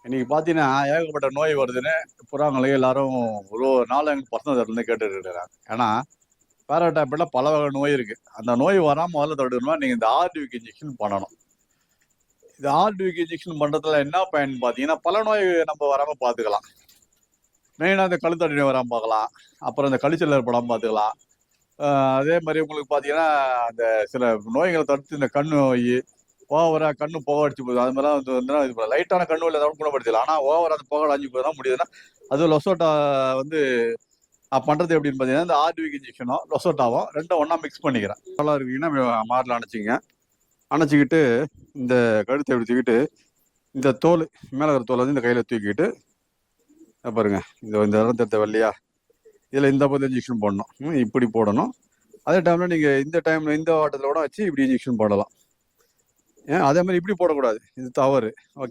இன்னைக்கு பார்த்தீங்கன்னா ஏகப்பட்ட நோய் வருதுன்னு புறாங்களையும் எல்லாரும் ஒரு நாள் எங்கள் பர்சனல் இருந்து கேட்டுட்டு இருக்கிறாங்க. ஏன்னா பேராடைப்ல பல வகை நோய் இருக்கு. அந்த நோய் வராமல் முதல்ல தடுக்கணும்னா நீங்கள் இந்த ஆர்டிவிக் இன்ஜெக்ஷன் பண்ணணும். இந்த ஆர்டிவிக் இன்ஜெக்ஷன் பண்ணுறதுல என்ன பயன் பார்த்தீங்கன்னா பல நோய் நம்ம வராமல் பார்த்துக்கலாம். மெயினாக இந்த கழுத்தடி நோய் வராமல் பார்க்கலாம். அப்புறம் இந்த கழிச்சல் ஏற்படாமல் பார்த்துக்கலாம். அதே மாதிரி உங்களுக்கு பார்த்தீங்கன்னா அந்த சில நோய்களை தடுத்து இந்த கண் நோய் ஓவரா கண்ணு புகை அடிச்சு போகுது. அது மாதிரிலாம் இது லைட்டான கண்ணு இல்லை ஏதாவது குணப்படுத்தலாம். ஆனால் ஓவர் அந்த புகை அடிச்சு போய் தான் முடியுதுன்னா அது லொசோட்டா வந்து பண்ணுறது எப்படின்னு பார்த்தீங்கன்னா இந்த ஆர்டிவிக் இன்ஜெக்ஷனோ லொசோட்டாவும் ரெண்டும் ஒன்றா மிக்ஸ் பண்ணிக்கிறேன். நல்லா இருக்கீங்கன்னா மாரில் அணைச்சிக்கிட்டு இந்த கழுத்தை எப்படி தூக்கிட்டு இந்த தோல் மேலே இருக்கிற தோல் வந்து இந்த கையில் தூக்கிட்டு பாருங்க இந்த இடம் வரலையா இதில் இந்த பக்கம் இன்ஜெக்ஷன் போடணும். இப்படி போடணும். அதே டைமில் நீங்கள் இந்த வாட்டத்தில் கூட வச்சு இப்படி இன்ஜெக்ஷன் போடலாம். அதே மாதிரி இப்படி போடக்கூடாது, இது தவறு. ஓகே.